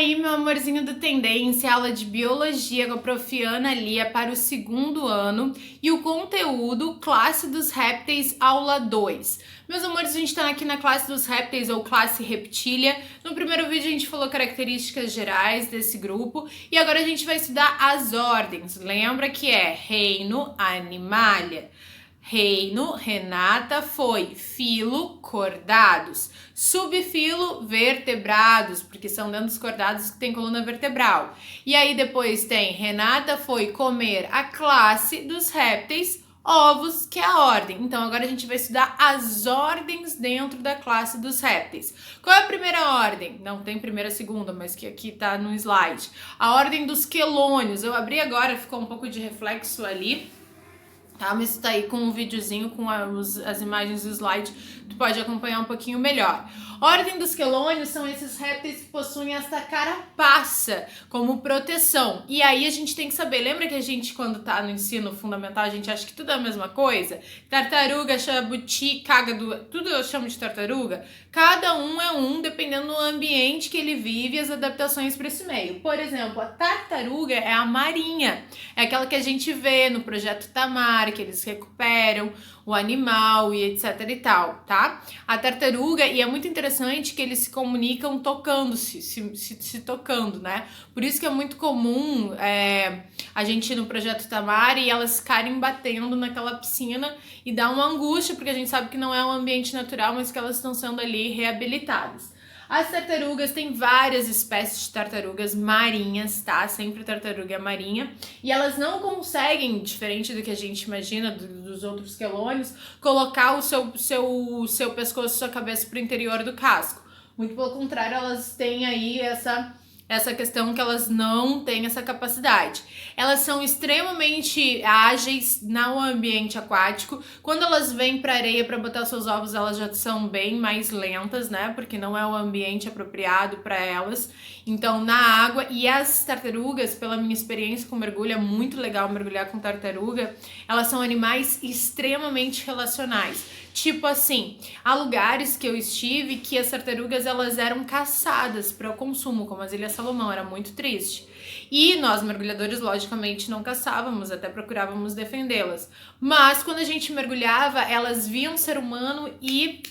aí, meu amorzinho do Tendência, aula de Biologia com a Prof. Ana Lia para o 2º ano e o conteúdo Classe dos Répteis, aula 2. Meus amores, a gente está aqui na classe dos répteis ou classe reptília. No primeiro vídeo a gente falou características gerais desse grupo e agora a gente vai estudar as ordens. Lembra que é reino, animalia. Reino, Renata foi. Filo, cordados. Subfilo, vertebrados, porque são dentro dos cordados que tem coluna vertebral. E aí depois tem Renata foi comer a classe dos répteis, ovos, que é a ordem. Então agora a gente vai estudar as ordens dentro da classe dos répteis. Qual é a primeira ordem? Não tem primeira, segunda, mas que aqui tá no slide. A ordem dos quelônios. Eu abri agora, ficou um pouco de reflexo ali. Tá, mas tá aí com um videozinho com as imagens do slide, tu pode acompanhar um pouquinho melhor. Ordem dos quelônios são esses répteis que possuem essa carapaça como proteção. E aí a gente tem que saber, lembra que a gente quando tá no ensino fundamental, a gente acha que tudo é a mesma coisa? Tartaruga, jabuti, cágado, tudo eu chamo de tartaruga. Cada um é um, dependendo do ambiente que ele vive e as adaptações para esse meio. Por exemplo, a tartaruga é a marinha, é aquela que a gente vê no Projeto Tamar, que eles recuperam o animal e etc e tal, tá? A tartaruga, e é muito interessante que eles se comunicam tocando-se, se tocando, né? Por isso que é muito comum a gente ir no Projeto Tamar e elas ficarem batendo naquela piscina e dá uma angústia, porque a gente sabe que não é um ambiente natural, mas que elas estão sendo ali reabilitadas. As tartarugas, tem várias espécies de tartarugas marinhas, tá? Sempre tartaruga marinha. E elas não conseguem, diferente do que a gente imagina dos outros quelônios, colocar o seu pescoço, sua cabeça para o interior do casco. Muito pelo contrário, elas têm aí essa questão que elas não têm essa capacidade. Elas são extremamente ágeis no ambiente aquático. Quando elas vêm para a areia para botar seus ovos, elas já são bem mais lentas, né? Porque não é o ambiente apropriado para elas. Então, na água, e as tartarugas, pela minha experiência com mergulho, é muito legal mergulhar com tartaruga, elas são animais extremamente relacionais. Tipo assim, há lugares que eu estive que as tartarugas elas eram caçadas para o consumo, como as Ilhas Salomão, era muito triste. E nós, mergulhadores, logicamente não caçávamos, até procurávamos defendê-las. Mas quando a gente mergulhava, elas viam o ser humano e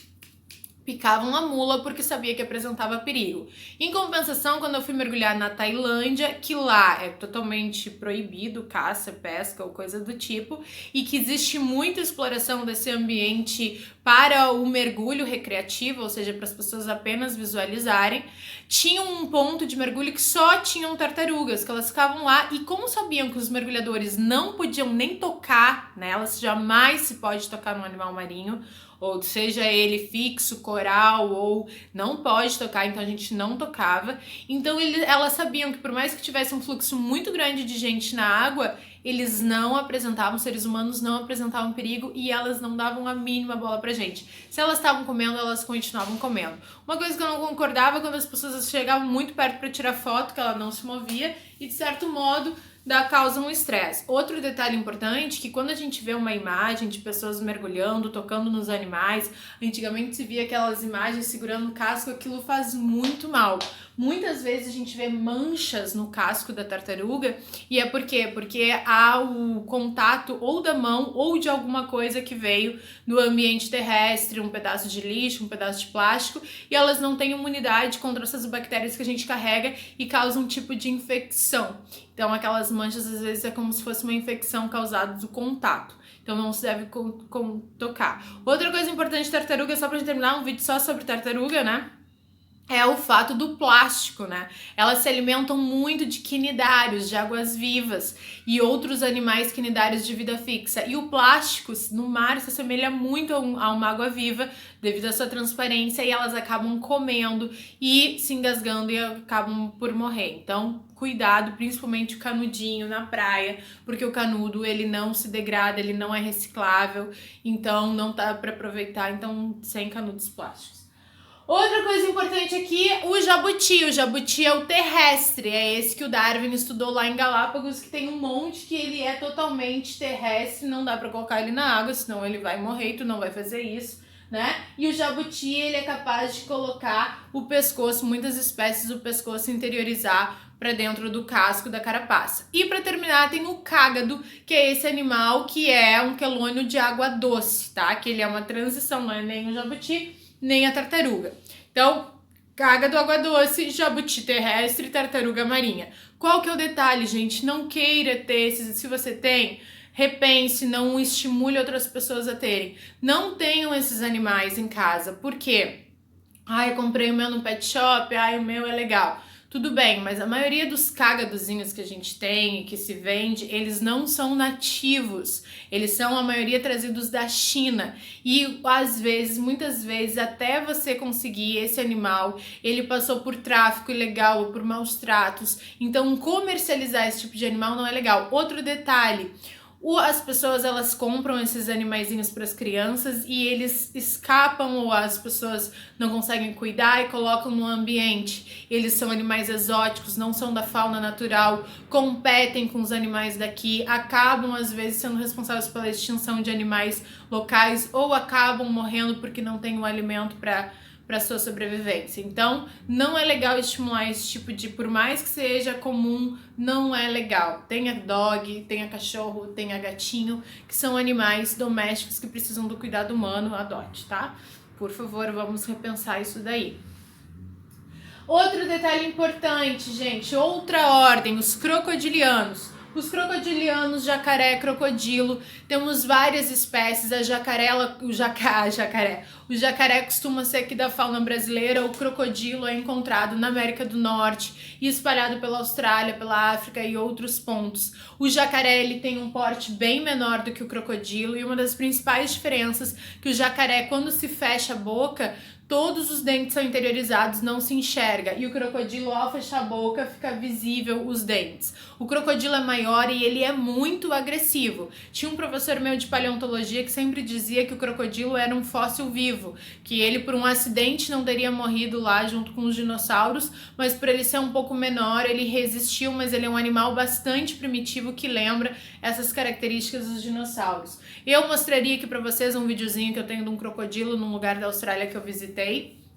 picavam a mula porque sabia que apresentava perigo. Em compensação, quando eu fui mergulhar na Tailândia, que lá é totalmente proibido caça, pesca ou coisa do tipo, e que existe muita exploração desse ambiente para o mergulho recreativo, ou seja, para as pessoas apenas visualizarem, tinha um ponto de mergulho que só tinham tartarugas, que elas ficavam lá, e como sabiam que os mergulhadores não podiam nem tocar nelas, jamais se pode tocar num animal marinho, ou seja ele fixo, coral, ou não pode tocar, então a gente não tocava. Então elas sabiam que por mais que tivesse um fluxo muito grande de gente na água, eles não apresentavam, seres humanos não apresentavam perigo e elas não davam a mínima bola pra gente. Se elas estavam comendo, elas continuavam comendo. Uma coisa que eu não concordava é quando as pessoas chegavam muito perto para tirar foto, que ela não se movia e de certo modo causa um estresse. Outro detalhe importante, que quando a gente vê uma imagem de pessoas mergulhando, tocando nos animais, antigamente se via aquelas imagens segurando o casco, aquilo faz muito mal. Muitas vezes a gente vê manchas no casco da tartaruga, e é por quê? Porque há o contato ou da mão ou de alguma coisa que veio do ambiente terrestre, um pedaço de lixo, um pedaço de plástico, e elas não têm imunidade contra essas bactérias que a gente carrega e causam um tipo de infecção. Então aquelas manchas às vezes é como se fosse uma infecção causada do contato. Então não se deve tocar. Outra coisa importante de tartaruga, só pra gente terminar um vídeo só sobre tartaruga, né? É o fato do plástico, né? Elas se alimentam muito de quinidários, de águas-vivas e outros animais quinidários de vida fixa. E o plástico no mar se assemelha muito a uma água-viva devido à sua transparência e elas acabam comendo e se engasgando e acabam por morrer. Então, cuidado, principalmente o canudinho na praia, porque o canudo ele não se degrada, ele não é reciclável, então não dá para aproveitar, então sem canudos plásticos. Outra coisa importante aqui, o jabuti. O jabuti é o terrestre, é esse que o Darwin estudou lá em Galápagos, que tem um monte que ele é totalmente terrestre, não dá pra colocar ele na água, senão ele vai morrer e tu não vai fazer isso. né? E o jabuti, ele é capaz de colocar o pescoço, muitas espécies, o pescoço interiorizar para dentro do casco da carapaça. E para terminar, tem o cágado, que é esse animal que é um quelônio de água doce, tá? Que ele é uma transição, não é nem o jabuti, nem a tartaruga. Então, cágado, água doce, jabuti terrestre, tartaruga marinha. Qual que é o detalhe, gente? Não queira ter esses, se você tem, repense, não estimule outras pessoas a terem. Não tenham esses animais em casa. Por quê? Eu comprei o meu no pet shop, o meu é legal. Tudo bem, mas a maioria dos cágadozinhos que a gente tem e que se vende, eles não são nativos. Eles são, a maioria, trazidos da China. E, às vezes, muitas vezes, até você conseguir esse animal, ele passou por tráfico ilegal ou por maus tratos. Então, comercializar esse tipo de animal não é legal. Outro detalhe... As pessoas, elas compram esses animaizinhos para as crianças e eles escapam, ou as pessoas não conseguem cuidar e colocam no ambiente. Eles são animais exóticos, não são da fauna natural, competem com os animais daqui, acabam às vezes sendo responsáveis pela extinção de animais locais ou acabam morrendo porque não tem o alimento para sua sobrevivência. Então, não é legal estimular esse tipo de, por mais que seja comum, não é legal. Tenha dog, tenha cachorro, tenha gatinho, que são animais domésticos que precisam do cuidado humano, adote, tá? Por favor, vamos repensar isso daí. Outro detalhe importante, gente, outra ordem, os crocodilianos. Os crocodilianos, jacaré, crocodilo, temos várias espécies. O jacaré costuma ser aqui da fauna brasileira. O crocodilo é encontrado na América do Norte e espalhado pela Austrália, pela África e outros pontos. O jacaré, ele tem um porte bem menor do que o crocodilo, e uma das principais diferenças que o jacaré, quando se fecha a boca, todos os dentes são interiorizados, não se enxerga. E o crocodilo, ao fechar a boca, fica visível os dentes. O crocodilo é maior e ele é muito agressivo. Tinha um professor meu de paleontologia que sempre dizia que o crocodilo era um fóssil vivo, que ele, por um acidente, não teria morrido lá junto com os dinossauros, mas por ele ser um pouco menor, ele resistiu, mas ele é um animal bastante primitivo que lembra essas características dos dinossauros. Eu mostraria aqui para vocês um videozinho que eu tenho de um crocodilo num lugar da Austrália que eu visitei,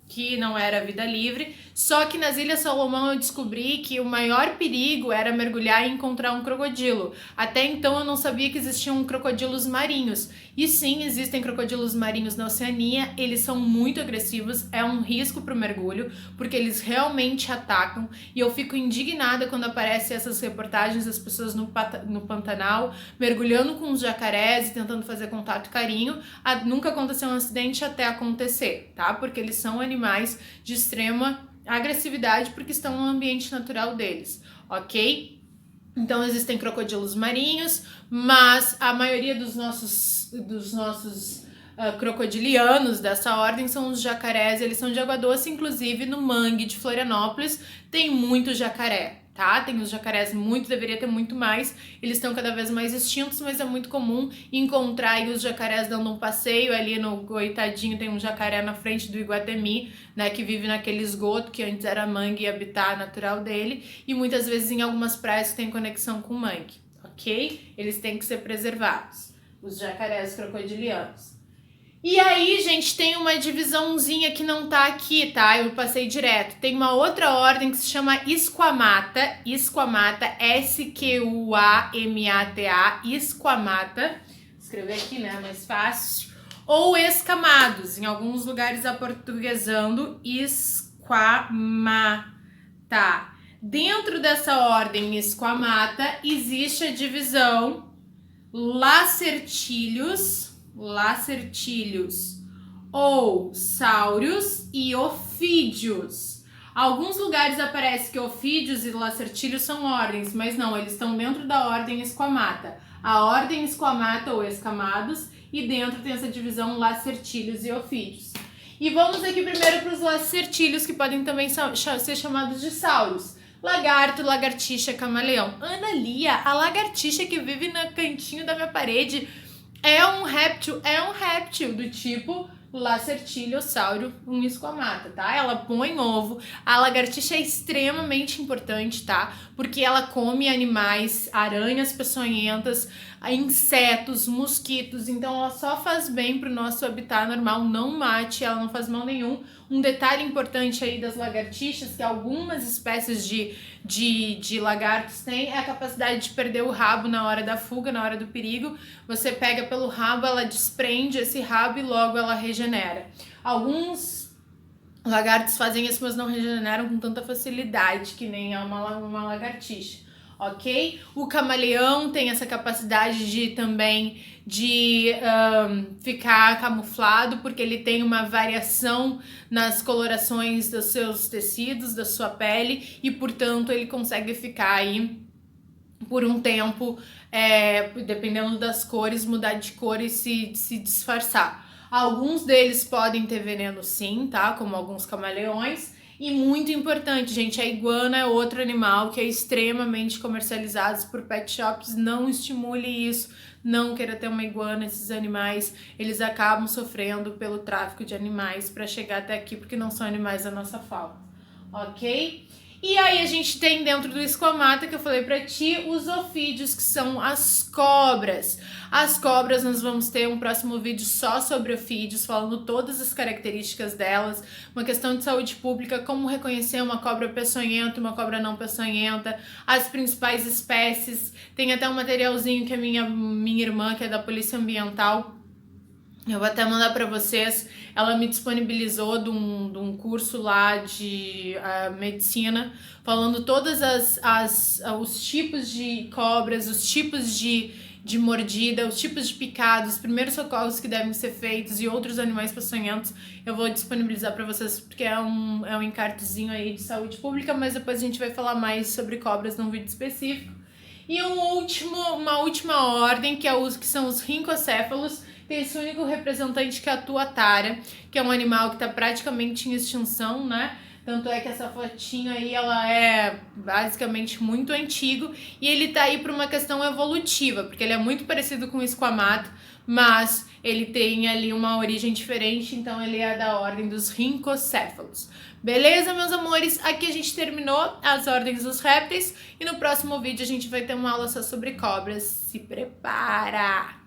que não era vida livre, só que nas Ilhas Salomão eu descobri que o maior perigo era mergulhar e encontrar um crocodilo. Até então eu não sabia que existiam crocodilos marinhos. E sim, existem crocodilos marinhos na Oceania, eles são muito agressivos, é um risco para o mergulho, porque eles realmente atacam, e eu fico indignada quando aparecem essas reportagens das pessoas no Pantanal, mergulhando com os jacarés e tentando fazer contato e carinho. Nunca aconteceu um acidente até acontecer, tá? Porque eles são animais de extrema agressividade porque estão no ambiente natural deles, ok? Então existem crocodilos marinhos, mas a maioria dos nossos crocodilianos dessa ordem são os jacarés. Eles são de água doce, inclusive no mangue de Florianópolis tem muito jacaré, tá? Tem os jacarés deveria ter muito mais, eles estão cada vez mais extintos, mas é muito comum encontrar aí os jacarés dando um passeio. Ali no Goitadinho tem um jacaré na frente do Iguatemi, né, que vive naquele esgoto que antes era mangue e habitat natural dele, e muitas vezes em algumas praias que tem conexão com mangue, ok? Eles têm que ser preservados, os jacarés crocodilianos. E aí, gente, tem uma divisãozinha que não tá aqui, tá? Eu passei direto. Tem uma outra ordem que se chama Esquamata, S-Q-U-A-M-A-T-A, Esquamata. Escrever aqui, né? Mais fácil. Ou escamados, em alguns lugares aportuguesando, Esquamata. Dentro dessa ordem Esquamata existe a divisão Lacertílios ou sáureos e ofídeos. Alguns lugares aparece que ofídeos e lacertílios são ordens, mas não, eles estão dentro da ordem Esquamata. A ordem Esquamata ou escamados, e dentro tem essa divisão lacertílios e ofídeos. E vamos aqui primeiro para os lacertílios, que podem também ser chamados de sáureos. Lagarto, lagartixa, camaleão. Ana Lia, a lagartixa que vive no cantinho da minha parede, É um réptil do tipo Lacertiliossauro, um esquamata, tá? Ela põe ovo. A lagartixa é extremamente importante, tá? Porque ela come animais, aranhas peçonhentas, insetos, mosquitos. Então ela só faz bem pro nosso habitat normal, não mate, ela não faz mal nenhum. Um detalhe importante aí das lagartixas, que algumas espécies de lagartos têm, é a capacidade de perder o rabo na hora da fuga, na hora do perigo. Você pega pelo rabo, ela desprende esse rabo e logo ela regenera. Alguns lagartos fazem isso, mas não regeneram com tanta facilidade que nem uma lagartixa, ok? O camaleão tem essa capacidade de também ficar camuflado, porque ele tem uma variação nas colorações dos seus tecidos, da sua pele, e portanto ele consegue ficar aí por um tempo, dependendo das cores, mudar de cor e se disfarçar. Alguns deles podem ter veneno sim, tá? Como alguns camaleões. E muito importante, gente, a iguana é outro animal que é extremamente comercializado por pet shops. Não estimule isso, não queira ter uma iguana. Esses animais, eles acabam sofrendo pelo tráfico de animais para chegar até aqui, porque não são animais da nossa fauna, ok? E aí a gente tem dentro do esquamata, que eu falei pra ti, os ofídeos, que são as cobras. As cobras, nós vamos ter um próximo vídeo só sobre ofídeos, falando todas as características delas, uma questão de saúde pública, como reconhecer uma cobra peçonhenta e uma cobra não peçonhenta, as principais espécies. Tem até um materialzinho que a minha irmã, que é da Polícia Ambiental, eu vou até mandar para vocês. Ela me disponibilizou de um curso lá de medicina, falando todas os tipos de cobras, os tipos de mordida, os tipos de picados, os primeiros socorros que devem ser feitos e outros animais peçonhentos. Eu vou disponibilizar para vocês porque é um encartezinho aí de saúde pública, mas depois a gente vai falar mais sobre cobras num vídeo específico. E uma última ordem, que são os rincocéfalos. Tem esse único representante que é a tuatara, que é um animal que está praticamente em extinção, né? Tanto é que essa fotinha aí, ela é basicamente muito antigo e ele tá aí por uma questão evolutiva, porque ele é muito parecido com o esquamata, mas ele tem ali uma origem diferente, então ele é da ordem dos rincocéfalos. Beleza, meus amores? Aqui a gente terminou as ordens dos répteis e no próximo vídeo a gente vai ter uma aula só sobre cobras. Se prepara!